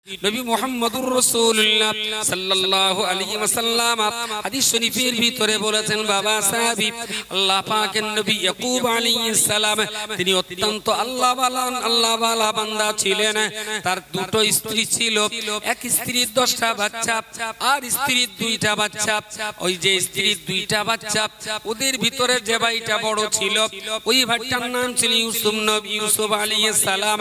নবী মুহাম্মদুর রাসূলুল্লাহ সাল্লাল্লাহু আলাইহি ওয়াসাল্লাম হাদিস শরীফের ভিতরে বলেছেন, বাবা সাহাবী, আল্লাহ পাকের নবী ইয়াকুব আলাইহিস সালাম তিনি অত্যন্ত আল্লাহ ওয়ালা বান্দা ছিলেন। তার দুটো স্ত্রী ছিল, এক স্ত্রীর 10টা বাচ্চা আর স্ত্রীর 2টা বাচ্চা। ওই যে স্ত্রীর 2টা বাচ্চা, ওদের ভিতরে যে ভাইটা বড় ছিল, ওই ভাইটার নাম ছিল ইউসুফ। নবী ইউসুফ আলাইহিস সালাম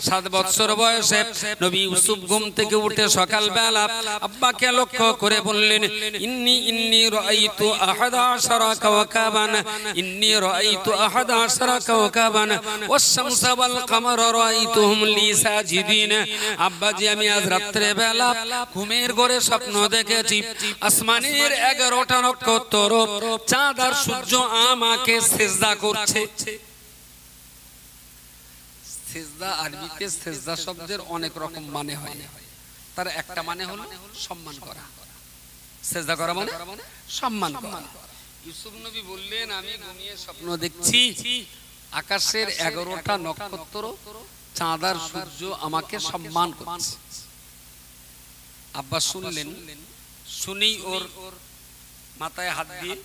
7 বছর বয়সে নবী ইউসুফ ঘুম থেকে উঠে সকালবেলা আব্বাকে লক্ষ্য করে বললেন, ইন্নি রাআইতু 11 কাওকাবান, ইন্নি রাআইতু 11 কাওকাবান ওয়াশ-শামসা ওয়াল কামারা রাআইতুহুম লি সাজিদিন। আব্বাজি, আমি আজ রাত্রে বেলা ঘুমের ঘরে স্বপ্ন দেখেছি আসমানের 11টা নক্ষত্র, চাঁদ আর সূর্য আমাকে সিজদা করছে। সিজদা আরবিতে সিজদা শব্দের অনেক রকম মানে হয়, তার একটা মানে হলো সম্মান করা। সিজদা করা মানে সম্মান করা। ইউসুফ নবী বললেন, আমি ঘুমিয়ে স্বপ্ন দেখছি আকাশের 11টা নক্ষত্র, চাঁদ আর সূর্য আমাকে সম্মান করছে। আব্বা শুনলেন, শুনেই ওর মাথায় হাত দিয়ে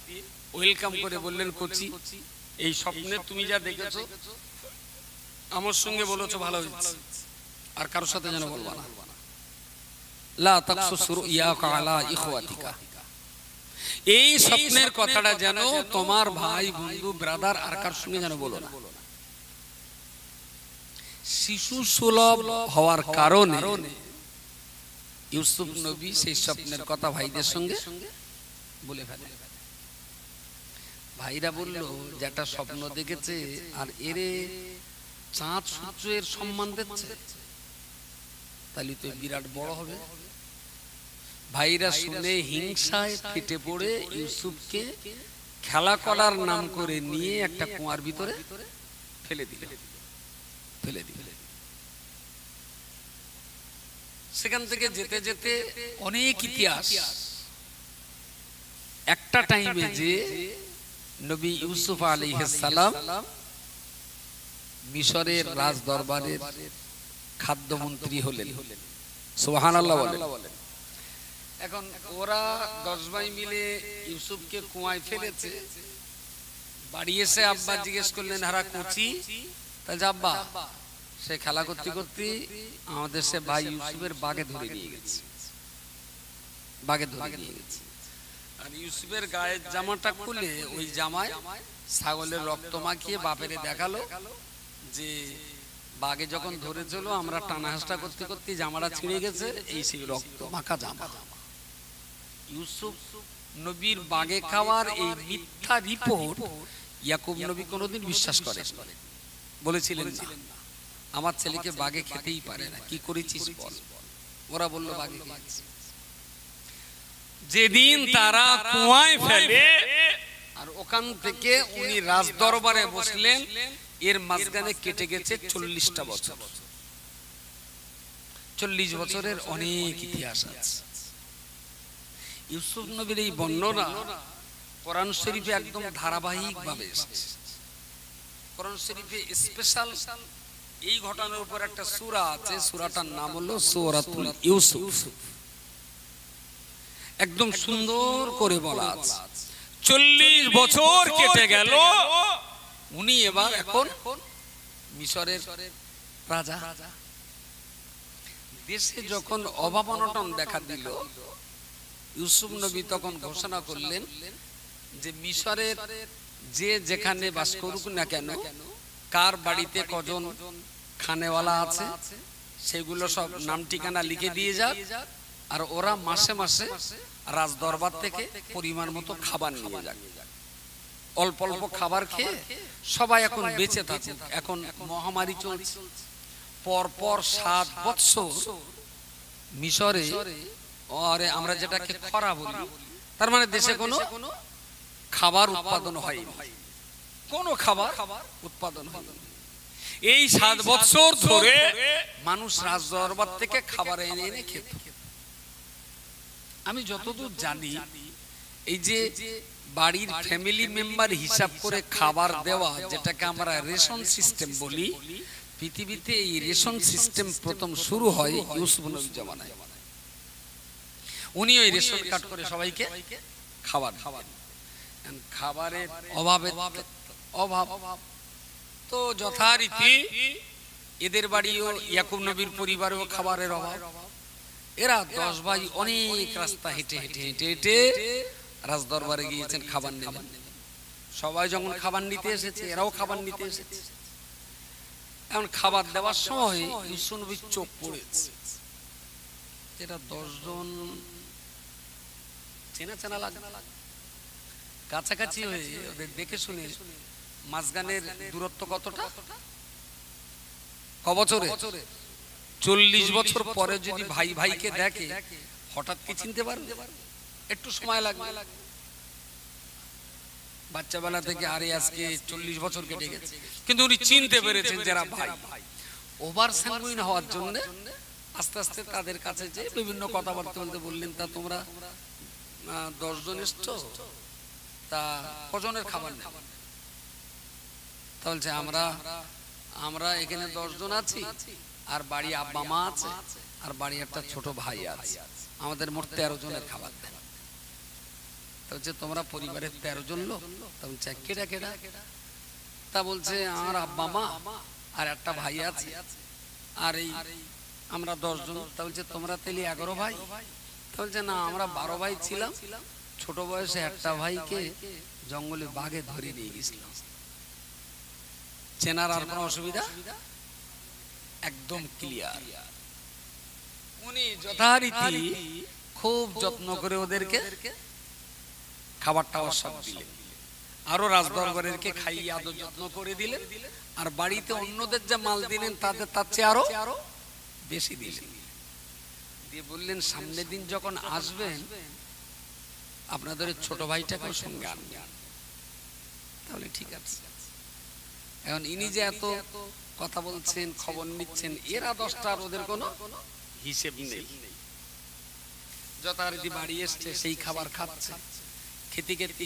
ওয়েলকাম করে বললেন, কচি, এই স্বপ্নে তুমি যা দেখেছো আমার সঙ্গে বলেছো ভালো হয়েছে, আর কারোর সাথে যেন বলবা না। লা তাকসুসু রুইয়াকা আলা ইখওয়াতিকা, এই স্বপ্নের কথাটা যেন তোমার ভাই বন্ধু ব্রাদার আর কারোর সঙ্গে যেন বলো না। শিশু সুলভ হওয়ার কারণে ইউসুফ নবী সেই স্বপ্নের কথা ভাইদের সঙ্গে বলে ফেলে। ভাইরা বলল, যেটা স্বপ্ন দেখেছে আর এরে চাঁদ সূর্যের সম্মান দিচ্ছে, তাহলে তো বিরাট বড় হবে। ভাইরা শুনে হিংসায় ফেটে পড়ে ইউসুফকে খেলা করার নাম করে নিয়ে একটা কুয়ার ভিতরে ফেলে দিল। সেখান থেকে যেতে যেতে অনেক ইতিহাস। একটা টাইমে যে নবী ইউসুফ আলাইহিস সালাম মিশরের রাজ দরবারের খাদ্যমন্ত্রী হলেন। সুবহানাল্লাহ বলেন। এখন ওরা 10 ভাই মিলে ইউসুফকে কুয়ায় ফেলেছে। বাড়ি এসে আব্বা জিজ্ঞেস করলেন, হারা কচি, তাহলে আব্বা সে খেলা করতে করতে আমাদের সে ভাই ইউসুফের বাগে ধরে নিয়ে গেছে। আর ইউসুফের গায়ের জামাটা খুলে ওই জামায় ছাগলের রক্ত মাখিয়ে বাপেরে দেখালো যে বাগে যখন ধরেছিল আমরা টানা হাসটা করতে করতে জামাটা ছিঁড়ে গেছে, এই সেই রক্ত মাখা জামা। ইউসুফ নবীর বাগে খাওয়ার এই মিথ্যা রিপোর্ট ইয়াকুব নবী কোনোদিন বিশ্বাস করেন, বলেছিলেন না, আমার ছেলেকে বাগে খেতেই পারে না, কি করেছিস বল। ওরা বলল বাগে খেয়েছি। যেদিন তারা কুয়ায় ফেলে আর ওখান থেকে উনি রাজ দরবারে বসলেন, এর মাঝখানে কেটে গেছে 40টা বছর। 40 বছরের অনেক ইতিহাস আছে। ইউসুফ নবীর এই বর্ণনা কোরআন শরীফে একদম ধারাবাহিক ভাবে এসেছে। কোরআন শরীফে স্পেশাল এই ঘটনার উপর একটা সূরা আছে, সূরাটার নাম হলো সূরাতুল ইউসুফ। একদম সুন্দর করে বলা আছে। 40 বছর কেটে গেল, উনি এবার এখন মিশরের রাজা। দেশে যখন অভাব অনটন দেখা দিল, ইউসুফ নবী তখন ঘোষণা করলেন যে মিশরের যে যেখানে বাস করুক না কেন, কার বাড়িতে কজন খানেওয়ালা আছে সেগুলো সব নাম ঠিকানা লিখে দিয়ে যাক, আর ওরা মাসে মাসে রাজ দরবার থেকে পরিমাণ মতো খাবার নিয়ে যাক। অল্প অল্প খাবার খেয়ে সবাই এখন বেঁচে থাকে। এখন মহামারী চলছে। পরপর 7 বছর মিশরে, আরে আমরা যেটাকে খরা বলি, তার মানে দেশে কোনো খাবার উৎপাদন হয়নি, কোনো খাবার উৎপাদন হয়নি। এই 7 বছর ধরে মানুষ রাজ দরবার থেকে খাবার এনে এনে খেত। আমি যতদূর জানি, এই যে বাড়ির ফ্যামিলি মেম্বার হিসাব করে খাবার দেওয়া, যেটাকে আমরা রেশন সিস্টেম বলি, পৃথিবীতে এই রেশন সিস্টেম প্রথম শুরু হয় ইউসুফ নবীর জামানায়। উনি ওই রেশন কার্ড করে সবাইকে খাবারের অভাব তো যথারীতি এদের বাড়িও ইয়াকুব নবীর পরিবারেও খাবারের অভাব। এরা 10 ভাই অনেক রাস্তা হেঁটে হেঁটে হেঁটে হেঁটে রাজদরবারে গিয়েছেন খাবার নেবেন। সবাই যখন খাবার নিতে এসেছে এরাও খাবার নিতে এসেছে। এখন খাবার দেওয়ার সময় ইউসুফ নবীর চোখ পড়েছে, এরা 10 জন চেনা চেনা লাগে, কাছাকাছি হয়ে ওদের দেখে শুনে মাঝখানের দূরত্ব কতটা, কবছরে 40 বছর পরে যদি ভাই ভাইকে দেখে হঠাৎ কি চিনতে পারবে? একটু সময় লাগবে। বাচ্চাবেলা থেকে আরে আজকে 40 বছর কেটে গেছে, কিন্তু উনি চিনতে পেরেছেন যারা ভাই। ওভার স্যাঙ্গুইন হওয়ার জন্য আস্তে আস্তে তাদের কাছে যে বিভিন্ন কথাবার্তা বলতে বললেন, তা তোমরা 10 জন এসছো, তা কজনের খাবার নেই? তা বলছে আমরা এখানে 10 জন আছি, আর বাড়ি আব্বা মা আছে, আর বাড়ি একটা ছোট ভাই আছে, আমাদের মোট 13 জনের খাবার দেন। তা বলছে তোমরা পরিবারের 13 জন লোক? তা বলছে কেডা কেডা? তা বলছে আমার আব্বা মা আর একটা ভাই আছে, আর এই আমরা 10 জন। তা বলছে তোমরা তাহলে 11 ভাই? তা বলছে না, আমরা 12 ভাই ছিলাম, ছোট বয়সে একটা ভাইকে জঙ্গলে বাঘে ধরে নিয়ে গেছিলাম। চেনার আর কোনো অসুবিধা? একদম ক্লিয়ার। উনি যথারীতি খুব যত্ন করে ওদেরকে খাবারটা সব দিলেন, আরো রাজদরবারেরকে খাইয়ে আদর যত্ন করে দিলেন, আর বাড়িতে অন্যদের যা মাল দিলেন তার চেয়ে আরো বেশি দিলেন। দিয়ে বললেন সামনের দিন যখন আসবেন আপনাদের ছোট ভাইটাকেও সঙ্গে আনবেন। তাহলে ঠিক আছে। এখন ইনি যে এত কথা বলছেন, খবর নিচ্ছেন, এরা 10টা ওদের কোনো হিসেব নেই। যথারীতি বাড়ি এসছে, সেই খাবার খাচ্ছে, খেতে খেতে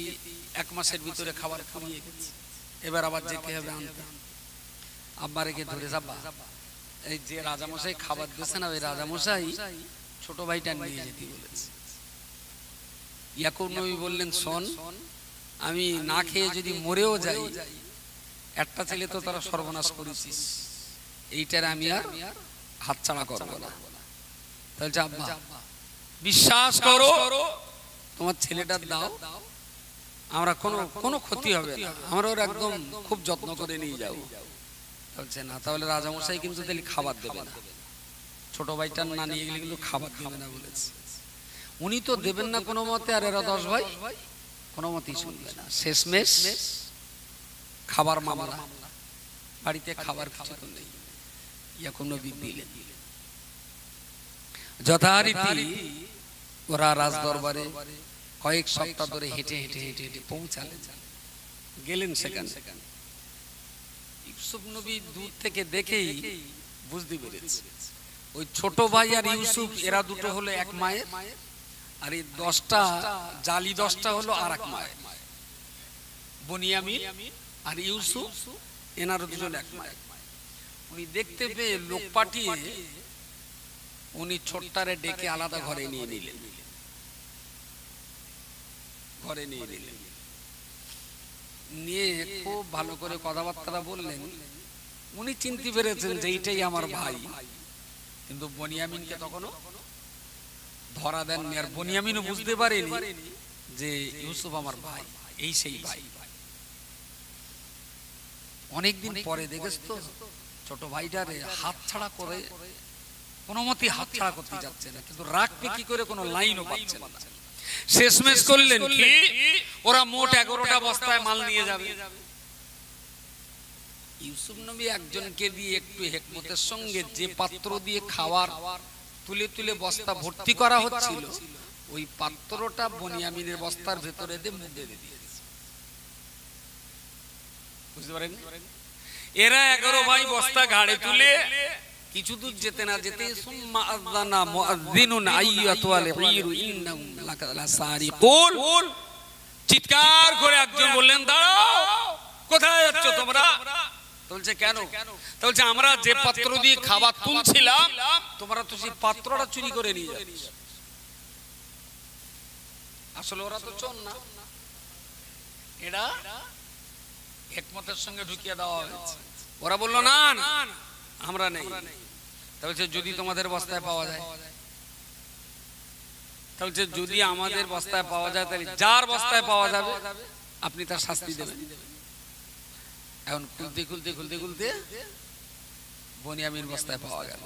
1 মাসের ভিতরে খাবার ফুরিয়ে গেছে। এবার আবার যেতে হবে আনতে। আব্বা রেখে ধরে যাবা, এই যে রাজামশাই খাবার দিয়েছে না, ওই রাজামশাই ছোট ভাইটা নিয়ে যেতে বলেছে। ইয়াকুব নবী বললেন শোন, আমি না খেয়ে যদি মরেও যাই, একটা ছেলে তো তারা সর্বনাশ করেছিস, এইটার আমি আর হাতছাড়া করবো না। তাহলে আব্বা বিশ্বাস করো, তোমার ছেলেটার দাও, আমরা কোনো ক্ষতি হবে না, আমরা ওর একদম খুব যত্ন করে নিয়ে যাবো। বলছে না, তাহলে রাজামশাই কিন্তু তাহলে খাবার দেবে না, ছোট ভাইটার না নিয়ে গেলে কিন্তু খাবার দেবে না বলেছে। উনি তো দেবেন না কোনো মতে, আর এরা 10 ভাই কোনো মতেই শুনবে না। শেষমেশ খাবার মামলা, বাড়িতে খাবার কিছু তো নেই, ইয়াকুব নবী দিলেন। যথারীতি ওরা রাজদরবারে কয়েক সপ্তাহ ধরে হেঁটে হেঁটে হেঁটে হেঁটে পৌঁছালেন, গেলেন সেখানে। ইউসুফ নবী দূর থেকে দেখেই বুঝতে পেরেছে ওই ছোট ভাই আর ইউসুফ এরা দুটো হলো এক মায়ের, আর এই 10টা জালি 10টা হলো আর এক মায়ের। বনিয়ামিন আর ইউসুফ এনারও দুজন এক মায়ের। উনি দেখতে পেয়ে লোক পাঠিয়ে উনি ছোট্টারে ডেকে আলাদা ঘরে নিয়ে নিলেন, ঘরে নিয়ে নিলেন, নিয়ে খুব ভালো করে কথাবার্তা বললেন। উনি চিনতে পেরেছেন যে এইটাই আমার ভাই, কিন্তু বনিয়ামিনকে তখনও ধরা দেননি, আর বনিয়ামিনও বুঝতে পারেনি যে ইউসুফ আমার ভাই, এই সেই ভাই। অনেকদিন পরে দেখেছ তো ছোট ভাইটারে হাত ছাড়া করে, কোনো মতে হাত ছাড়া করতে যাচ্ছে না, কিন্তু রাখবে কি করে কোনো লাইনও পাচ্ছে না। শেষমেশ করলেন কি, ওরা মোট 11টা বস্তায় মাল নিয়ে যাবে। ইউসুফ নবী একজনকে দিয়ে একটু হিকমতের সঙ্গে যে পাত্র দিয়ে খাবার তুলে তুলে বস্তা ভর্তি করা হচ্ছিল, ওই পাত্রটা বনিয়ামিনের বস্তার ভেতরে দিয়ে মুখ দিয়ে দিয়েছে। বুঝতে পারেন? এরা 11 ভাই বস্তা ঘাড়ে তুলে কিছু দূর যেতে না যেতে সুম্মা আযানা মুআযযিনুন আইয়াতুল ঈরু ইন্নাহুম লাসারিকুন, চিৎকার করে একজন বললেন দাঁড়াও, কোথায় যাচ্ছ তোমরা? তো বলছে কেন? বলছে আমরা যে পাত্র দিয়ে খাবার তুলছিলাম তোমরা তো সেই পাত্রটা চুরি করে নিয়ে যাচ্ছ। আসলে ওরা তো চোর না, এটা হিকমতের সঙ্গে ঢুকিয়ে দেওয়া হয়েছে। ওরা বললো না না আমরা নেই। বলছে যদি তোমাদের বস্তায় পাওয়া যায়, তাহলে যদি আমাদের বস্তায় পাওয়া যায় তাহলে যার বস্তায় পাওয়া যাবে আপনি তার শাস্তি দেবেন। এখন খুলতে খুলতে খুলতে খুলতে বনিয়ামিন বস্তায় পাওয়া গেল।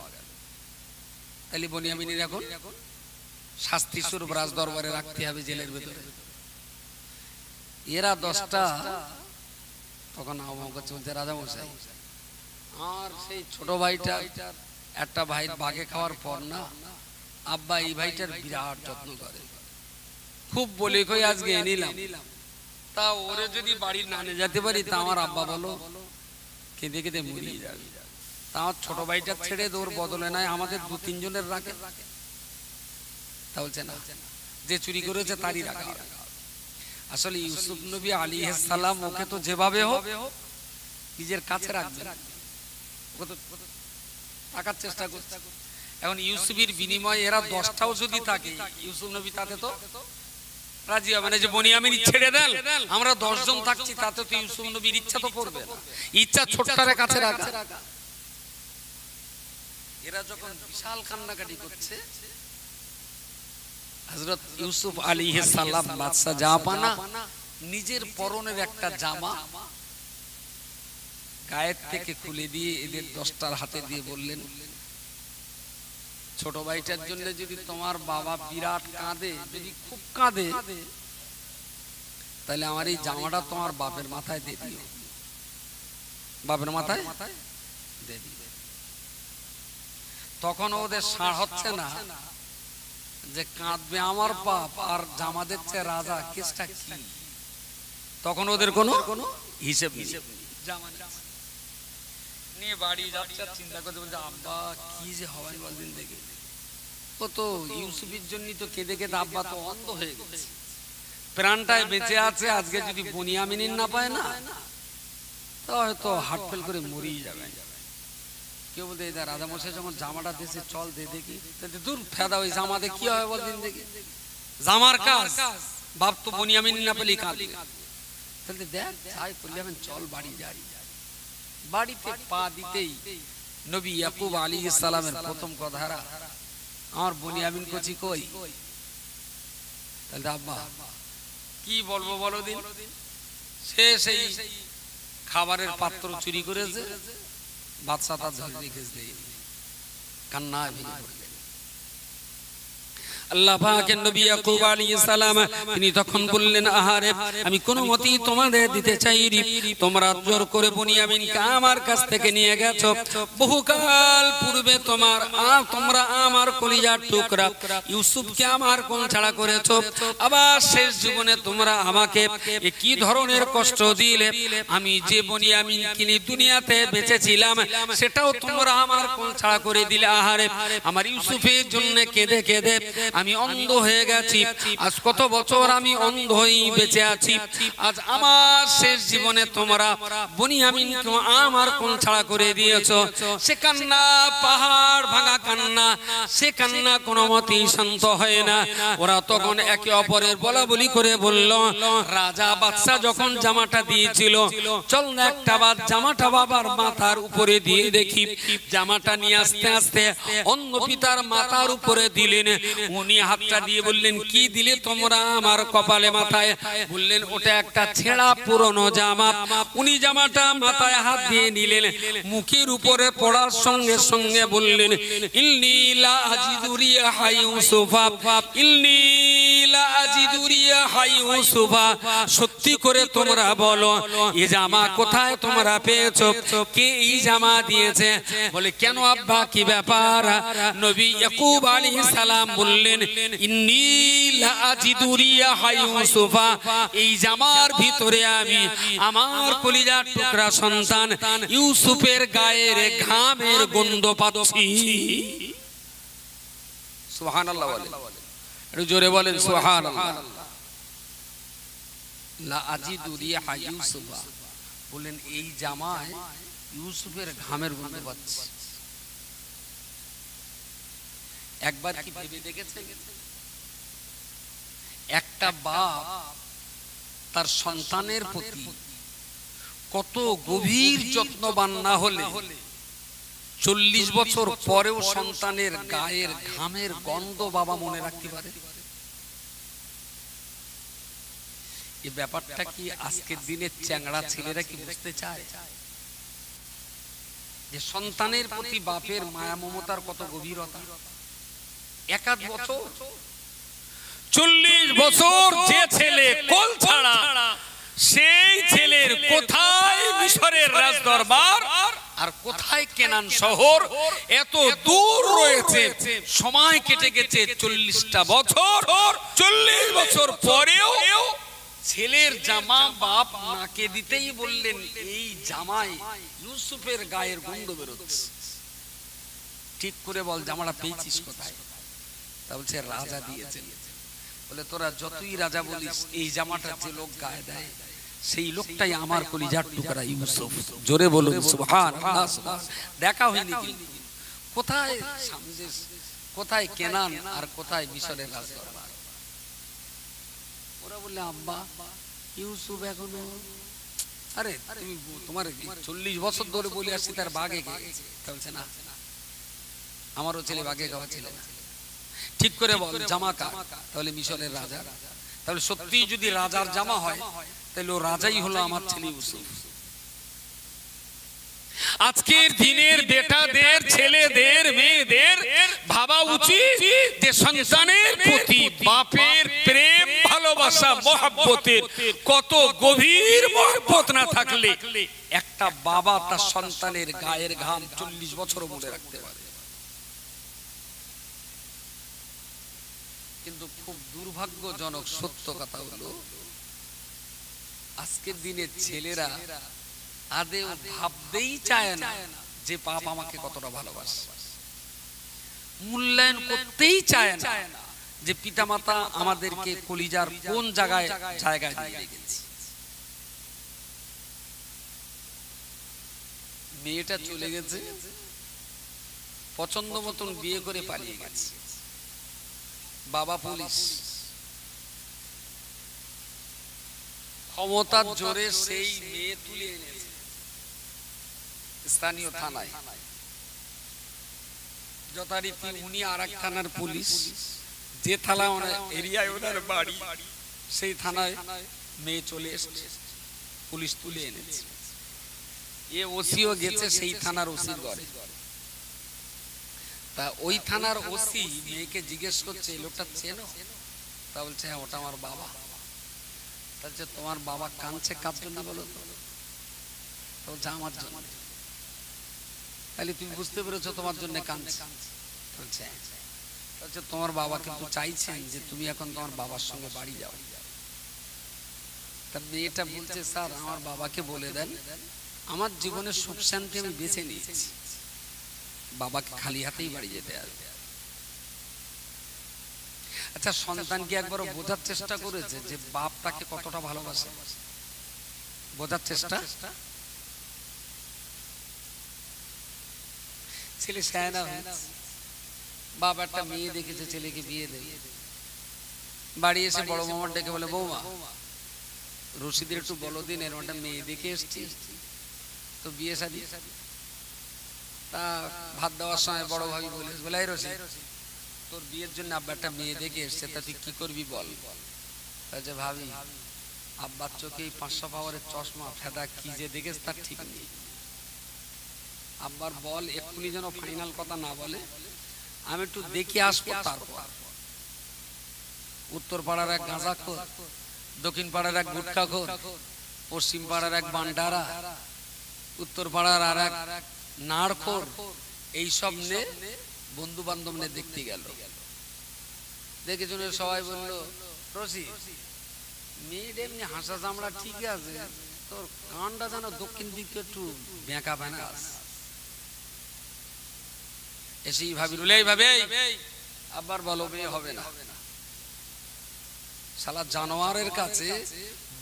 তাহলে বনিয়ামিনের এখন শাস্তি স্বরূপ রাজ দরবারে রাখতে হবে জেলের ভেতরে। এরা 10টা তখন আহ্বান চলছে রাজামশাই, আর সেই ছোট ভাইটা একটা ভাই বাঘে খাওয়ার পর না আব্বা এই ভাইটার বিরাট যত্ন করে, খুব বলে কই আজকে নিলাম, তা ওরে যদি বাড়ি না নিয়ে যেতে পারি তা আমার আব্বা বলো কেঁদে কেঁদে মরিয়ে যাবে। তা আমার ছোট ভাইটা ছেড়ে ওর বদলে নাই আমাদের 2-3 জনের রাখে। তা বলছে না, যে চুরি করেছে তারই রাখা। আসলে ইউসুফ নবী আলাইহিস সালাম ওকে তো যেভাবে হোক নিজের কাছে রাখবেন, ওকে তো টাকার চেষ্টা করছে। এখন ইউসুফের বিনিময়ে এরা 10টাও যদি থাকে ইউসুফ নবী তাতে তো রাজি হবে না। যে বনিয়ামিন ছেড়ে দেন আমরা 10 জন থাকছি, তাতে তো ইউসুফ নবীর ইচ্ছা তো করবে না, ইচ্ছা ছোটটারে কাছে রাখা। এরা যখন বিশাল কান্নাকাটি করছে, হযরত ইউসুফ আলাইহিস সালাম বাদশা জাহাপানা নিজের পরনের একটা জামা গায়ের থেকে খুলে দিয়ে এদের 10টার হাতে দিয়ে বললেন, ছোট ভাইটার জন্য যদি তোমার বাবা বিরাট কাঁদে, যদি খুব কাঁদে, তাহলে আমার এই জামাটা তোমার বাপের মাথায় দিয়ে দিও, বাপের মাথায় দিয়ে দিও। তখন ওদের সাড় হচ্ছে না যে কাঁদবে আমার বাপ আর জামা দিচ্ছে রাজা, কেসটা কি? তখন ওদের কোনো হিসেব জামা নিয়ে বাড়ি যাচ্ছে, চিন্তা করতে বলছে আব্বা কি যে হয় বলদিন দেখে। ও তো ইউসুফের জন্য তো কেঁদে কেঁদে আব্বা তো অন্ধ হয়ে গেছে, প্রাণটায় বেঁচে আছে, আজকে যদি বনিয়ামিন না পায় না তো হয়তো হার্ট ফেল করে মরিয়ে যাবে। কেউ বলতে রাজামশাই যখন জামাটা দিয়েছে চল দে দেখি, দূর ফেদা ওই জামাতে কি হয় বলদিন দেখি, জামার কাজ বাপ তো বনিয়ামিন না পেলে কাঁদবে, তাহলে দেখ যাই করলে আমি চল বাড়ি যাই। বাড়িতে পা দিতেই নবী ইয়াকুব আলাইহিস সালামের প্রথম কথা, আমার বনিয়ামিন কচি কই? তাহলে আব্বা কি বলবো বলো দিন, সে সেই খাবারের পাত্র চুরি করেছে, বাদশা তার ধরে রেখে দেয়, কান্না ভেঙে পড়লেন। আল্লাহ পাকের নবী ইয়াকুব আলাইহিস সালাম তিনি তখন বললেন, আহারে আমি কোনো মতেই তোমাদের দিতে চাইনি, তোমরা জোর করে বনিয়ামিনকে আমার কাছ থেকে নিয়ে গেছো, বহুকাল পূর্বে তোমরা আমার কলিজার টুকরা ইউসুফকে আমার কোল ছাড়া করেছো, আবার শেষ জীবনে তোমরা আমাকে কি ধরনের কষ্ট দিলে, আমি যে বনিয়ামিনকে নিয়ে দুনিয়াতে বেঁচেছিলাম সেটাও তোমরা আমার কোল ছাড়া করে দিলে। আহারে আমার ইউসুফের জন্য কেঁদে কেঁদে আমি অন্ধ হয়ে গেছি, আজ কত বছর আমি অন্ধ হয়ে বেঁচে আছি, আজ আমার শেষ জীবনে তোমরা বনিয়ামিনকে আমার কোল ছাড়া করে দিয়েছো। সে কান্না পাহাড় ভাঙা কান্না, সে কান্না কোনো মতেই শান্ত হয় না। ওরা তখন একে অপরের বলা বলি করে বলল, রাজা বাদশা যখন জামাটা দিয়েছিল, চল না একটা বার জামাটা বাবার মাথার উপরে দিয়ে দেখি। জামাটা নিয়ে আস্তে আস্তে অন্য পিতার মাথার উপরে দিলেন, উনি হাতটা দিয়ে বললেন, কি দিলে তোমরা আমার কপালে মাথায়? বললেন ওটা একটা ছেঁড়া পুরনো জামা। উনি জামাটা মাথায় হাত দিয়ে নিলেন, মুখের উপরে পড়ার সঙ্গে সঙ্গে বললেন, ইন্নী লা আজিদু রিহা ইউসুফা, ইন্নী লা আজিদু রিহা ইউসুফা, সত্যি করে তোমরা বলো এই জামা কোথায় তোমরা পেয়েছো, কে এই জামা দিয়েছে? বলে কেন আব্বা কি ব্যাপার? নবী ইয়াকুব আলাইহিস সালাম বললেন, ইন্নী লা আজিদু রিহা ইউসুফা, এই জামার ভিতরে আমি আমার কলিজার টুকরা সন্তান ইউসুফের গায়ের ঘামের গন্ধ পাচ্ছি। সুবহানাল্লাহ বলেন, একটু জোরে বলেন সুবহানাল্লাহ। লা আজিদু রিহা ইউসুফা বলেন এই জামায় ইউসুফের ঘামের গন্ধ পাচ্ছে। একবার কি ভেবে দেখেছেন একটা বাপ তার সন্তানের প্রতি কত গভীর যত্নবান না হলে 40 বছর পরেও সন্তানের গায়ের ঘামের গন্ধ বাবা মনে রাখতে পারে? এই ব্যাপারটা কি আজকের দিনের চ্যাংড়া ছেলেরা কি বুঝতে চায় যে সন্তানের প্রতি বাপের মায়া মমতার কত গভীরতা? এক আধ বছর 40 বছর যে ছেলে কোল ছাড়া, সেই ছেলের কোথায় মিশরের রাজদরবার আর কোথায় কেনান শহর, এত দূর রয়েছে। সময় কেটে গেছে 40টা বছর। 40 বছর পরেও ছেলের জামা বাপ নাকে দিতেই বললেন, এই জামায় ইউসুফের গায়ের গন্ধ বেরোচ্ছে। ঠিক করে বল, জামাটা পেয়েছিস কোথায়? তা বলছে রাজা দিয়েছেন। বলে তোরা যতই রাজা বলিস, এই জামাটা যে লোক গায়ে দেয় সেই লোকটাই আমার কলিজার টুকরা ইউসুফ। জোরে বলুন সুবহানাল্লাহ। দেখা হয়নি কোথায় সামজেস, কোথায় কেনান আর কোথায় মিশরের রাজদরবার। ওরা বললে আব্বা ইউসুফ এখনো, আরে তুমি তোমার 40 বছর ধরে বলে আসছি তার বাগে গেছে। বলছে না, আমারও ছেলে বাগে গাওয়া ছিল না। ঠিক করে বল জামা কার? তাহলে মিশরের রাজা। তাহলে সত্যি যদি রাজার জামা হয় তাহলে ও রাজাই হলো আমার ছেলে ইউসুফ। আজকের দিনের বেটাদের, ছেলেদের, মেয়েদের ভাবা উচিত যে সন্তানের প্রতি বাপের প্রেম, ভালোবাসা, মহব্বতের কত গভীর মহব্বত না থাকলে একটা বাবা তার সন্তানের গায়ের ঘাম 40 বছর মনে রাখতে পারে। কিন্তু খুব দুর্ভাগ্যজনক সত্য কথা হলো, আজকের দিনের ছেলেরা আদেও ভাবতেই চায় না যে বাপ আমাকে কতটা ভালোবাসে। মূল্যায়ন করতেই চায় না যে পিতামাতা আমাদেরকে কলিজার কোন জায়গায় দিয়ে রেখেছে। মেয়েটা চলে গেছে, পছন্দ মতন বিয়ে করে পালিয়ে গেছে। বাবা পুলিশ, ক্ষমতার জোরে সেই মেয়ে তুলে এনেছে স্থানীয় থানায়। যথারীতি উনি আরেক থানার পুলিশ, যে থানা এরিয়ায় ওনার বাড়ি সেই থানায় মেয়ে চলে এসেছে, পুলিশ তুলে এনেছে। এ ওসিও গেছে সেই থানার ওসির ঘরে। তা ওই থানার ওসি মেয়েকে জিজ্ঞেস করছে, এই লোকটা চেনো? তা বলছে হ্যাঁ, ওটা আমার বাবা। বলছে তোমার বাবা কাঁদছে কার জন্য বলো তো? বলছে আমার জন্য। তাহলে তুমি বুঝতে পেরেছো তোমার জন্য কাঁদছে? বলছে বলছে তোমার বাবা কিন্তু চাইছেন যে তুমি এখন তোমার বাবার সঙ্গে বাড়ি যাও। তা মেয়েটা বলছে স্যার আমার বাবাকে বলে দেন আমার জীবনের সুখ শান্তি আমি বেছে নিয়েছি, বাবাকে খালি হাতেই বাড়ি যেতে আসবে। আচ্ছা, সন্তান কি একবারও বোঝার চেষ্টা করেছে যে বাপ তাকে কতটা ভালোবাসে? বোঝার চেষ্টা? ছেলে সায়না হয়েছে, বাপ একটা মেয়ে দেখেছে, ছেলেকে বিয়ে দেবে। বাড়ি এসে বড় মামার ডেকে বলে, বৌমা রশিদের একটু বলো দিন, এর একটা মেয়ে দেখে এসছি তো বিয়ে শাদী। তা ভাত দেওয়ার সময় বড় ভাবি বলে, এই রশিদ তোর বিয়ের জন্য আব্বা একটা মেয়ে দেখে এসছে, তা তুই কি করবি বল। যে ভাবি আব্বার চোখে 500 পাওয়ারের চশমা ফেদা কি যে দেখেছ তার ঠিক নেই। আব্বার বল এক্ষুনি যেন ফাইনাল কথা না বলে, আমি একটু দেখে আসবো। তারপর উত্তর পাড়ার এক গাঁজাখোর, দক্ষিণ পাড়ার এক গুটখাখোর, পশ্চিম পাড়ার এক বান্ডারা, উত্তর পাড়ার আর এক নাড়খোর, এইসব নে বন্ধু বান্ধব নে দেখতে গেল। দেখে শুনে সবাই বলল, রশি মেয়েটা এমনি হাসা চামড়া ঠিক আছে, তোর কানটা যেন দক্ষিণ দিকে একটু বেঁকা বেঁকা আছে। এসেই ভাবি রুলে ভাবে আবার বলো মেয়ে হবে না। শালা জানোয়ারের কাছে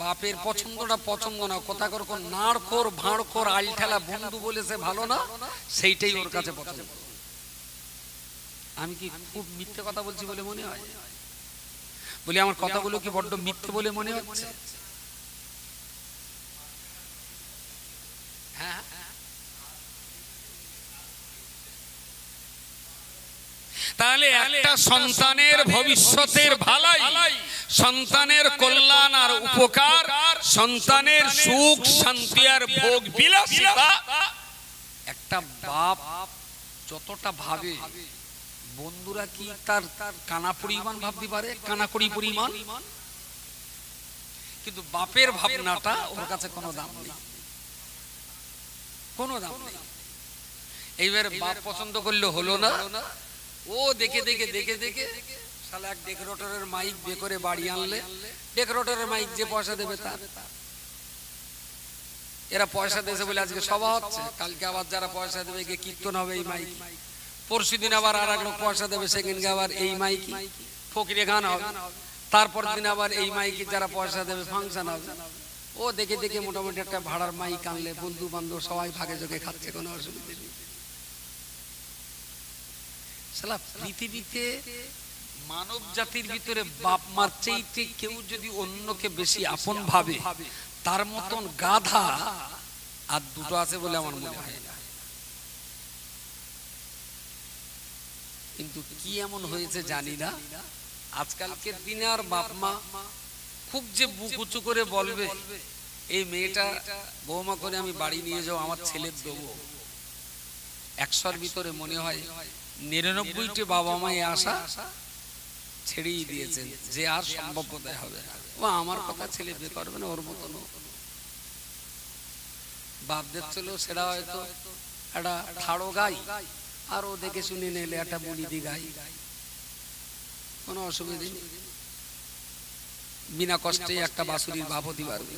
বাপের পছন্দটা পছন্দ না, কথা কর নাড়খোর ভাঁড়খোর আলঠেলা বন্ধু বলেছে ভালো না, সেইটাই ওর কাছে পছন্দ। আমি কি খুব মিথ্যে কথা বলছি বলে মনে হয়? বলি আমার কথাগুলো কি বড্ড মিথ্যে বলে মনে হচ্ছে? হ্যাঁ, তাহলে একটা সন্তানের ভবিষ্যতের ভালাই, সন্তানের কল্যাণ আর উপকার, সন্তানের সুখ শান্তি আর ভোগ বিলাসিতা একটা বাপ যতটা ভাবে, বন্ধুরা কি তার কানা পরিমাণ ভাবতে পারে? কানাকড়ি পরিমাণ। কিন্তু বাপের ভাবনাটা ওর কাছে কোনো দাম নেই, কোনো দাম নেই। এইবার বাপ পছন্দ করলে হলো না, ও দেখে দেখে দেখে দেখে শালা এক ডেকোরেটরের মাইক বে করে বাড়ি আনলে, ডেকোরেটরের মাইক যে পয়সা দেবে তার। এরা পয়সা দিয়েছে বলে আজকে সভা হচ্ছে, কালকে আবার যারা পয়সা দেবে গিয়ে কীর্তন হবে এই মাইক, পরশু দিন আবার আর এক লোক পয়সা দেবে সেদিনকে আবার এই মাইকি ফকিরে গান হবে, তারপর দিন আবার এই মাইকি যারা পয়সা দেবে ফাংশন হবে। ও দেখে দেখে মোটামুটি একটা ভাড়ার মাইক আনলে বন্ধু বান্ধব সবাই ভাগে যোগে খাচ্ছে, কোনো অসুবিধা নেই। শালা পৃথিবীতে মানব জাতির ভিতরে বাপ মার চাইতে কেউ যদি অন্যকে বেশি আপন ভাবে, তার মতন গাধা আর দুটো আছে বলে আমার মনে হয় না। কিন্তু কি এমন হয়েছে জানি না, আজকালকের দিনে আর বাপ মা খুব যে বুক উঁচু করে বলবে এই মেয়েটা বৌমা করে আমি বাড়ি নিয়ে যাও, আমার ছেলের দেবো, 100-র ভিতরে মনে হয় 99টি বাবা মায়ে আশা ছেড়েই দিয়েছেন যে আর সম্ভব বোধহয় হবে না, ও আমার কথা ছেলে বিয়ে করবে না, ওর মতন বাপদের ছিল সেটা হয়তো একটা ঠাড়ো গাই, আর ও দেখে শুনে নিলে একটা বলি দি গাই, কোনো অসুবিধা নেই, বিনা কষ্টে একটা বাঁশুরির বাপ হতে পারবে।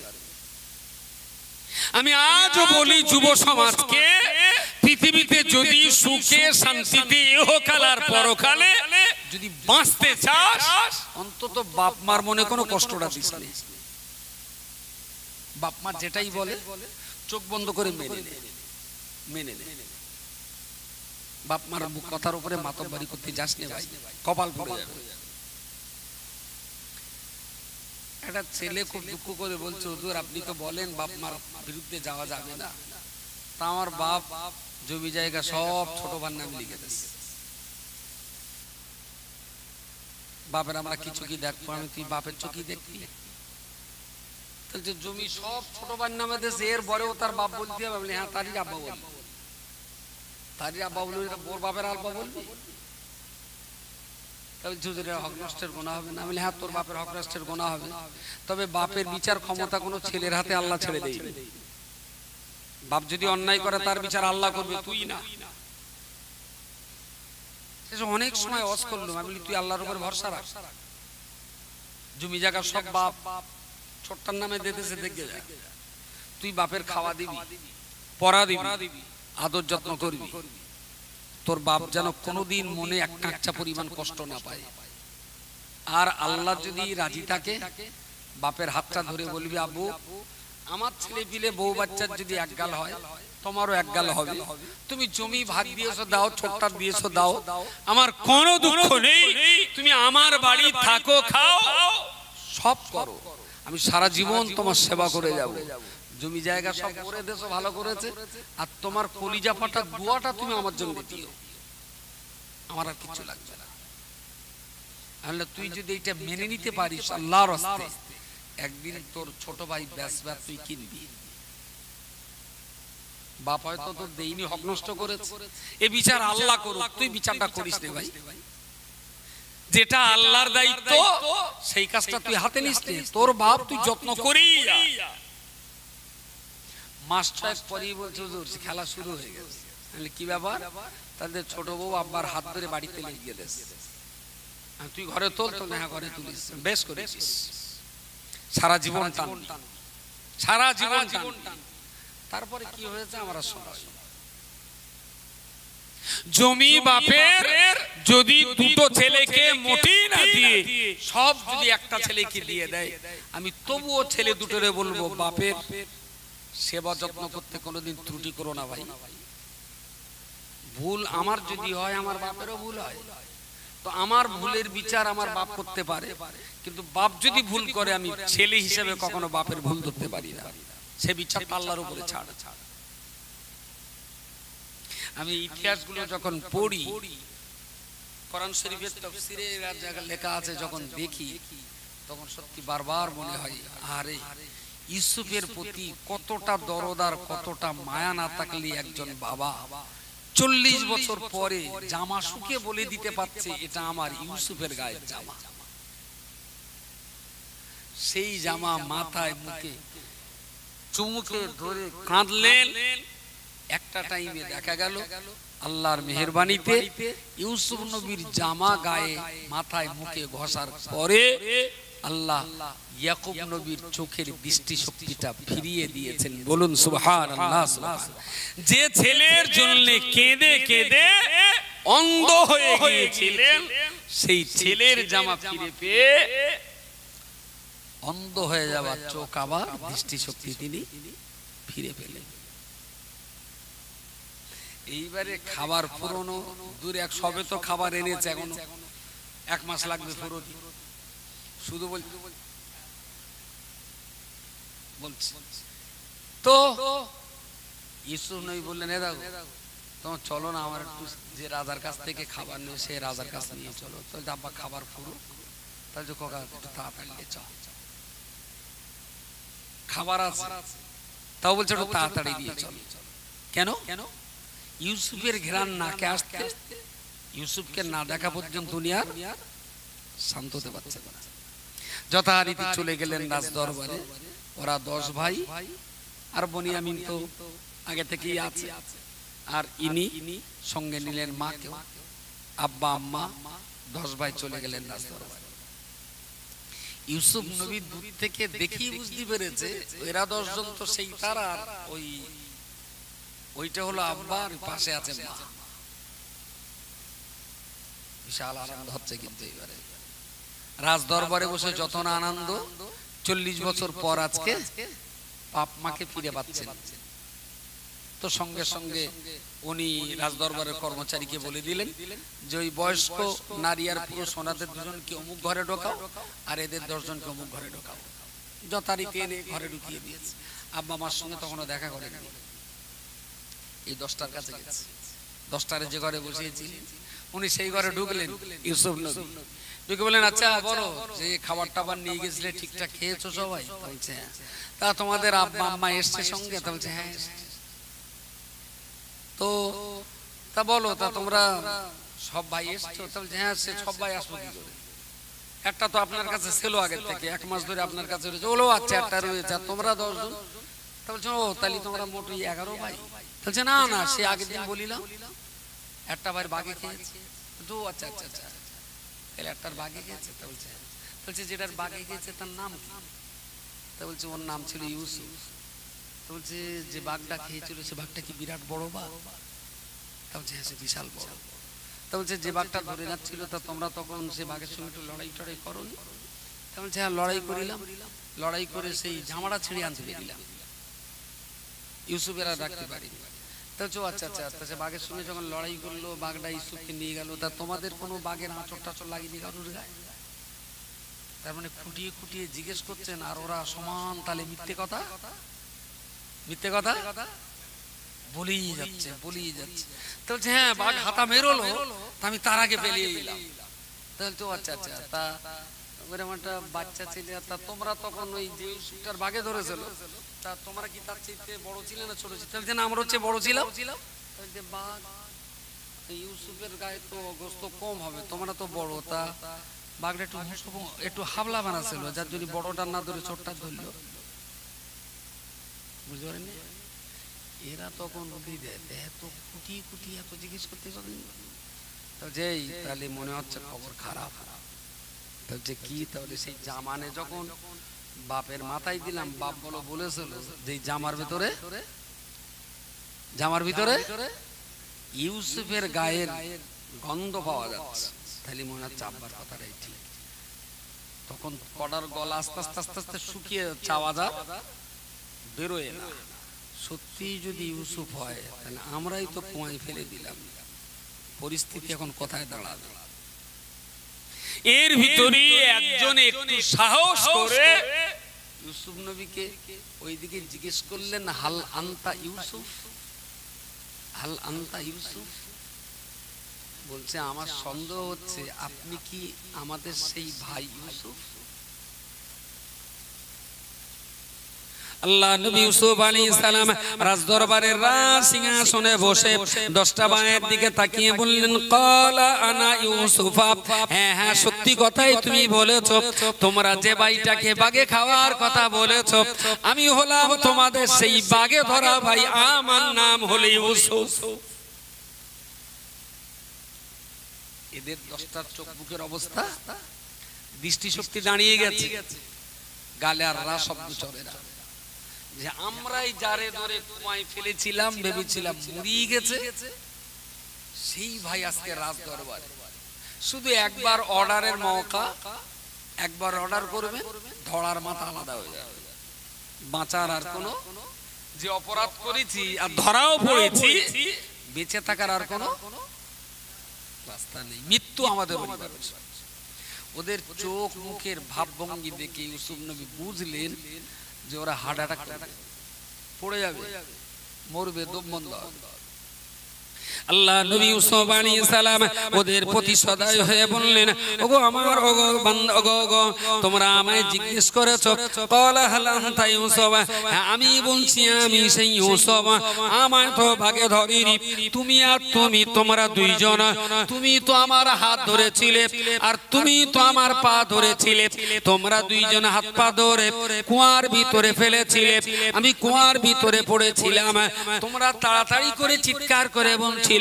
আমি আজও বলি যুব সমাজকে, পৃথিবীতে যদি সুখে শান্তিতে ইহকাল আর পরকালে যদি বাঁচতে চাস, অন্তত বাপ মার মনে কোনো কষ্টটা দিস না। বাপ মা যেটাই বলে চোখ বন্ধ করে মেনে নে, মেনে নে। বাপ মার কথার উপরে মাতব্বারি করতে যাস না ভাই, কপাল পড়ে যাবে। একটা ছেলে খুব দুঃখ করে বলছে, হুজুর আপনি তো বলেন বাপ মার বিরুদ্ধে যাওয়া যাবে না, তা আমার বাপ জমি জায়গা সব ছোট ভাইয়ের নামে লিখে দিয়েছে। বাপের আমরা কিছু কি দেখবো? আমি তুই বাপের চোখই দেখবি? তাহলে জমি সব ছোট ভাইয়ের নামে দিয়েছে, এর পরেও তার বাপ বলতে হবে? বলি হ্যাঁ তারই আব্বা বলবি, তারই আব্বা বলবি, ওর বাপের আব্বা বলবি? হক নষ্টের গোনা হবে না? বলি হ্যাঁ তোর বাপের হক নষ্টের গোনা হবে, তবে বাপের বিচার ক্ষমতা কোনো ছেলের হাতে আল্লাহ ছেড়ে দেবে। বাপ যদি অন্যায় করে তার বিচার আল্লাহ করবে, তুই না। অনেক সময় ওয়াজ করলাম, আমি বলি তুই আল্লাহর উপর ভরসা রাখ, জমি জায়গা সব বাপ ছোট্টার নামে দিতেছে, দেখে যা, তুই বাপের খাওয়া দিবি, পড়া দিবি, আদর যত্ন করবি, তোর বাপ যেন কোনোদিন মনে এক কাঁচা পরিমাণ কষ্ট না পায়। আর আল্লাহ যদি রাজি থাকে, বাপের হাতটা ধরে বলবি আব্বু আমার ছেলে পিলে বউ বাচ্চার যদি একগাল হয় তোমারও একগাল হবে, তুমি জমি ভাগ দিয়েছো দাও, ছোট্টার দিয়েছো দাও, আমার কোনো দুঃখ নেই, তুমি আমার বাড়ি থাকো, খাও, সব করো, আমি সারা জীবন তোমার সেবা করে যাব। জমি জায়গা সব করে দেছো, ভালো করেছে, আর তোমার কলিজা ফাটা দোয়াটা তুমি আমার জন্য দিও, আমার আর কিছু লাগবে না। তুই যদি এটা মেনে নিতে পারিস আল্লাহর রাস্তে, একদিন তোর ছোট ভাই বেচবা তুই কিনবি। বাপ হয়তো তোর দেইনি, হক নষ্ট করেছে, এই বিচার আল্লাহ করুক, তুই বিচারটা করিস নে ভাই। যেটা আল্লাহর দায়িত্ব সেই কাজটা তুই হাতে নিস নে, তোর বাপ তুই যত্ন করি। মাস 6 পরেই বলছে হুজুর খেলা শুরু হয়ে গেছে। কি ব্যাপার? তাদের ছোট বউ আব্বার হাত ধরে বাড়িতে নিয়ে গেছে, তুই ঘরে তোল তো, না ঘরে তুলিস, বেশ করেছিস, সারা জীবন টান, সারা জীবন টান। তারপরে কি হয়েছে আমরা শোনাই। জমি বাপের যদি দুটো ছেলেকে মোটেই না দিয়ে সব যদি একটা ছেলেকে দিয়ে দেয়, আমি তবুও ছেলে দুটোরে বলবো বাপের সেবা যত্ন করতে কোনোদিন ত্রুটি করো না ভাই। ভুল আমার যদি হয়, আমার বাপেরও ভুল হয়, তো আমার ভুলের বিচার আমার বাপ করতে পারে, কিন্তু বাপ যদি ভুল করে আমি ছেলে হিসেবে কখনো বাপের ভুল ধরতে পারি না, সে বিচার আল্লাহর উপরে ছাড়। আমি ইতিহাসগুলো যখন পড়ি, কোরআন শরীফের তাফসীরে লেখা আছে, যখন দেখি তখন সত্যি বারবার মনে হয়, আরে ইউসুফের প্রতি কতটা দরদার, কতটা মায়া না থাকলে একজন বাবা 40 বছর পরে জামা শুকিয়ে বলে দিতে পারছে এটা আমার ইউসুফের গায়ের জামা। সেই জামা মাথায় মুখে চুমুকে ধরে কাঁদলেন। একটা টাইমে দেখা গেল আল্লাহর মেহেরবানিতে ইউসুফ নবীর জামা গায়ে মাথায় মুখে ঘষার পরে আল্লাহ ইয়াকুব নবীর চোখের দৃষ্টি শক্তিটা ফিরিয়ে দিয়েছেন। বলুন সুবহানাল্লাহ। যে ছেলের জন্য কেঁদে কেঁদে অন্ধ হয়ে গিয়েছিলেন, সেই ছেলের জামা ফিরে পেয়ে অন্ধ হয়ে যাওয়ার চোখ আবার দৃষ্টি শক্তি তিনি ফিরে পেলেন। এইবারে খাবার পুরনো দূরে, এক সবে তো খাবার এনেছে, এখন 1 মাস লাগবে পুরোটি। শুধু বলছি তো ইউসুফ নবী বললেন, এ দেখো তোমার চলো না, আমার একটু যে রাজার কাছ থেকে খাবার নিয়ে সে রাজার কাছে নিয়ে চলো। তো আব্বা খাবার পুরো, তাহলে কোকা একটু তাড়াতাড়ি চল, খাবার আছে, তাও বলছে একটু তাড়াতাড়ি দিয়ে চলো। কেন? ইউসুফের ঘ্রাণ নাকে আসতে ইউসুফকে না দেখা পর্যন্ত দুনিয়ার শান্ত হতে পারছে না। যথারীতি চলে গেলেন রাজ দরবারে। ওরা 10 ভাই, আর বনিয়ামিন তো আগে থেকেই আছে, আর ইনি সঙ্গে নিলেন মাকে, আব্বা আম্মা, 10 ভাই চলে গেলেন রাজ দরবারে। ইউসুফ নবী দূর থেকে দেখেই বুঝতে পেরেছে এরা 10 জন তো সেই তারা, আর ওইটা হলো আব্বা, আর পাশে আছে মা। বিশাল আনন্দ হচ্ছে কিন্তু এবারে রাজ দরবারে বসে যত না আনন্দ, 40 বছর পর আজকে বাপ মাকে ফিরে পাচ্ছেন। তো সঙ্গে সঙ্গে উনি রাজ দরবারের কর্মচারীকে বলে দিলেন যে ওই বয়স্ক নারী আর পুরুষ ওনাদের 2 জনকে অমুক ঘরে ঢোকাও, আর এদের 10 জনকে অমুক ঘরে ঢোকাও। যথারীতি এনে ঘরে ঢুকিয়ে দিয়েছে। আব্বা মার সঙ্গে তখনও দেখা করেনি, এই 10টার কাছে গেছে। 10টারে যে ঘরে বসিয়েছিলেন উনি সেই ঘরে ঢুকলেন। ইউসুফ নবী ঢুকে বলেন, আচ্ছা বলো যে খাবার টাবার নিয়ে গেছিলে ঠিকঠাক খেয়েছো সবাই? বলছে হ্যাঁ। তা তোমাদের আব্বা আম্মা এসছে সঙ্গে? তা বলছে হ্যাঁ। তো তা বলো, তা তোমরা সব ভাই এসছো? তা বলছে হ্যাঁ, সে সব ভাই আসবো কি করে, একটা তো আপনার কাছে ছিল আগে থেকে, 1 মাস ধরে আপনার কাছে রয়েছে। বলো আচ্ছা, একটা রয়েছে, আর তোমরা 10 জন? তা বলছে ও তাহলে তোমরা মোট 11 ভাই। বলছে না না, সে আগের দিন বলিলাম একটা ভাইয়ের বাগে খেয়েছে। তো আচ্ছা আচ্ছা আচ্ছা, তাহলে একটার বাগে খেয়েছে? তা বলছে যেটার বাগে খেয়েছে তার নাম কি? তা বলছে ওর নাম ছিল ইউসুফ। তো বলছে যে বাঘটা খেয়েছিল সে বাঘটা কি বিরাট বড় বাঘ? তা বলছে হ্যাঁ, সে বিশাল বড়। তা বলছে যে বাঘটা ধরে যাচ্ছিল তা তোমরা তখন সে বাঘের সঙ্গে একটু লড়াই টড়াই করোনি? তা বলছে হ্যাঁ, লড়াই করিলাম, লড়াই করে সেই জামাটা ছিঁড়ে আনতে পেরিলাম, ইউসুফেরা রাখতে পারিনি। তা বলছে আচ্ছা আচ্ছা, সে বাঘের সঙ্গে যখন লড়াই করলো বাঘটা ইউসুফকে নিয়ে গেল, তা তোমাদের কোনো বাঘের আঁচড় টাচড় লাগিয়ে কারুর গায়ে? তার মানে খুঁটিয়ে খুঁটিয়ে জিজ্ঞেস করছেন, আর ওরা সমান তালে মিথ্যে কথা বলেই যাচ্ছে। তো বলছে হ্যাঁ, বাঘ হাতা মেরোলো, আমি তার আগে পেলিয়ে এলাম। তাহলে তো আচ্ছা আচ্ছা, তা এরকম একটা বাচ্চা ছেলে, তা তোমরা তখন ওই যে ইউসুফটার বাঘে ধরেছিল, তা তোমরা কি তার চেয়ে বড় ছিলে না ছোট ছিল? তাহলে না, আমরা হচ্ছে বড় ছিলাম। বাঘ ইউসুফের গায়ে তো গোস্ত কম হবে, তোমরা তো বড়, তা বাঘটা একটু হাবলা বানাছিল, যার জন্য বড়টা না ধরে ছোটটা ধরলো। বুঝতে পারেন? এরা তখন এত কুটি কুটি এত জিজ্ঞেস করতে পারেন। যেই তাহলে মনে হচ্ছে খবর খারাপ। বলছে কি? তাহলে সেই জামানে যখন বাপের মাথায় দিলাম, বাপ বলেছিল যে জামার ভিতরে ইউসুফের গায়ের গন্ধ পাওয়া যাচ্ছে, তাহলে মনে হচ্ছে আব্বার কথাটাই ঠিক। তখন কড়ার গলা আস্তে আস্তে আস্তে আস্তে শুকিয়ে যাচ্ছে, আওয়াজ আর বেরোয় না। সত্যি যদি ইউসুফ হয় তাহলে আমরাই তো কুয়ায় ফেলে দিলাম। পরিস্থিতি এখন কোথায় দাঁড়াবে? এর ভিতরে একজন একটু সাহস করে ইউসুফ নবীকে ওইদিকে জিজ্ঞেস করলেন, হাল আনতা ইউসুফ, হাল আনতা ইউসুফ। বলছে আমার সন্দেহ হচ্ছে আপনি কি আমাদের সেই ভাই ইউসুফ? আল্লাহ নবী ইউসুফ আলাইহিস সালাম রাজদরবারের রাজ সিংহাসনে বসে 10টা ভাইয়ের দিকে তাকিয়ে বললেন, ক্বালা আনা ইউসুফ। হ্যাঁ হ্যাঁ, সত্যি কথাই তুমি বলেছো। তোমরা যে ভাইটাকে বাগে খাওয়ার কথা বলেছো, আমি হলাম তোমাদের সেই বাগে ধরা ভাই, আমার নাম হলো ইউসুফ। এদের 10টার চোখ বুকের অবস্থা, দৃষ্টিশক্তি দাঁড়িয়ে গেছে, গালে আর রা শব্দ চলে না। যে আমরাই যারে ধরে কুয়ায় ফেলেছিলাম, ভেবেছিলাম মরিয়ে গেছে, সেই ভাই আজকে রাজ দরবারে। শুধু একবার অর্ডারের মৌকা, একবার অর্ডার করবে, ধরার মাথা আলাদা হয়ে যাবে। বাঁচার আর কোনো, যে অপরাধ করেছি আর ধরাও পড়েছি, বেঁচে থাকার আর কোনো রাস্তা নেই। মৃত্যু আমাদের অনিবার্য। ওদের চোখ মুখের ভাবভঙ্গি দেখে ইউসুফ নবী বুঝলেন যে ওরা হার্ট অ্যাটাক পড়ে যাবে, মরবে, দম বন্ধ। আল্লাহ নবী ইউসুফ আলাইহিস সালাম ওদের প্রতি সদয় হয়ে বললেন, ওগো আমার ওগো বান্দা, ওগো তোমরা আমায় জিজ্ঞেস করেছো, ক্বালা হাল আনতা ইউসুফ। আমি বলছি আমি সেই ইউসুফ, আমায় তো ভাগে ধরিনি। তুমি আর তুমি, তোমরা দুইজন, তুমি তো আমার হাত ধরেছিলে আর তুমি তো আমার পা ধরেছিলে। তোমরা দুইজন হাত পা ধরে কুয়ার ভিতরে ফেলেছিলে, আমি কুয়ার ভিতরে পড়েছিলাম। তোমরা তাড়াতাড়ি করে চিৎকার করে বলছিলে,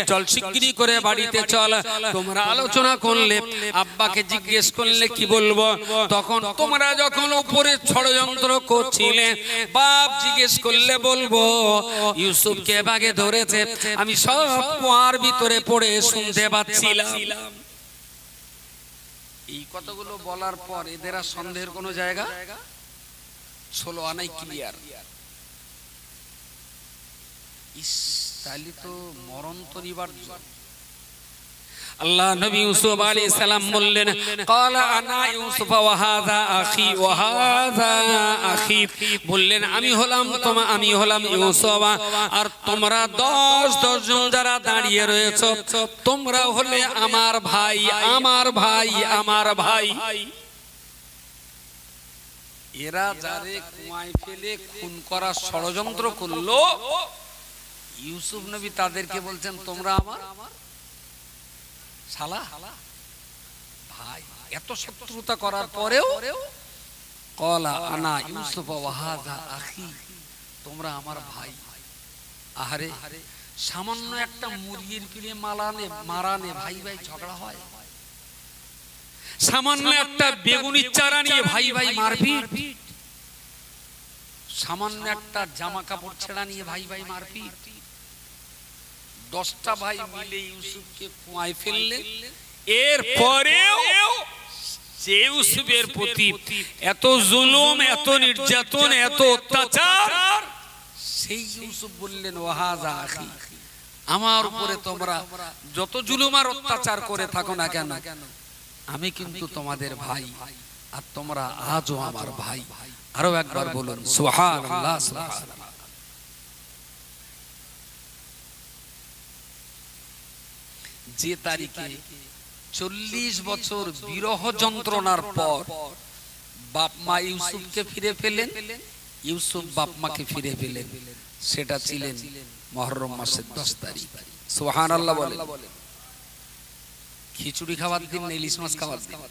চল শিগগিরই করে বাড়িতে চল। তোমরা আলোচনা করলে, আব্বাকে জিজ্ঞেস করলে কি বলবো। তখন তোমরা যখন উপরে ষড়যন্ত্র করছিলে, বাপ জিজ্ঞেস করলে বলবো ইউসুফকে বাগে ধরেছে। আমি সব কুয়ার ভিতরে পড়ে শুনতে পাচ্ছিলাম। এই কথাগুলো বলার পর এদের আর সন্দেহের কোনো জায়গা 16 আনাই ক্লিয়ার। তাহলে তো মরণ তো নিবার্য। আল্লাহ নবী ইউসুফ আলাইহিস সালাম বললেন, ক্বালা আনা ইউসুফ ওয়া হাযা আখি ওয়া হাযা আখি। বললেন আমি হলাম ইউসুফ, আর তোমরা 10 জন যারা দাঁড়িয়ে রয়েছো, তোমরা হলে আমার ভাই, আমার ভাই, আমার ভাই। এরা যারে কুয়ায় ফেলে খুন করার ষড়যন্ত্র করলো, ইউসুফ নবী তাদেরকে বলছেন তোমরা আমার শালা ভাই। এত শত্রুতা করার পরেও ক্বালা আনা ইউসুফ ওয়া হাযা আখি, তোমরা আমার ভাই। আহারে, সামান্য একটা মুরগির কিনে মারানে ভাই ভাই ঝগড়া হয়, সামান্য একটা বেগুনির চারা নিয়ে ভাই ভাই মারপিট, সামান্য একটা জামা কাপড় ছেঁড়া নিয়ে ভাই ভাই মারপিট। 10টা ভাই মিলে ইউসুফকে কুয়ায় ফেললেন। এরপরেও যে ইউসুফের প্রতি এত জুলুম, এত নির্যাতন, এত অত্যাচার, সেই ইউসুফ বললেন ওয়া হাযা আখি, আমার উপরে তোমরা যত জুলুম আর অত্যাচার করে থাকো না কেন, আমি কিন্তু তোমাদের ভাই, আর তোমরা আজও আমার ভাই। আরো একবার বলুন সুবহানাল্লাহ, সুবহানাল্লাহ। যে তারিখে 40 বছর বিরহ যন্ত্রণার পর বাপ মা ইউসুফকে ফিরে পেলেন, ইউসুফ বাপ মাকে ফিরে পেলেন, সেটা ছিলেন মুহররম মাসের 10 তারিখ। সুবহানাল্লাহ বলেন। খিচুড়ি খাওয়ার দিন, ইলিশ মাছ খাওয়ার দিন,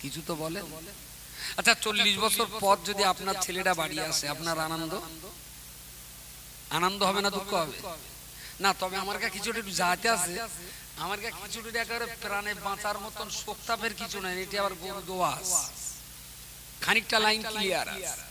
কিছু তো বলেন। আচ্ছা, 40 বছর পর যদি আপনার ছেলেটা বাড়ি আসে, আপনার আনন্দ হবে না দুঃখ হবে? না, তবে আমার কাছে খিচুড়ি একটু যাতে আছে, আমার কাছে খিচুড়িটা একেবারে প্রাণে বাঁচার মতন শোকতাপের কিছু নাই, এটি আবার গরু দোয়াস, খানিকটা লাইন ক্লিয়ার আছে।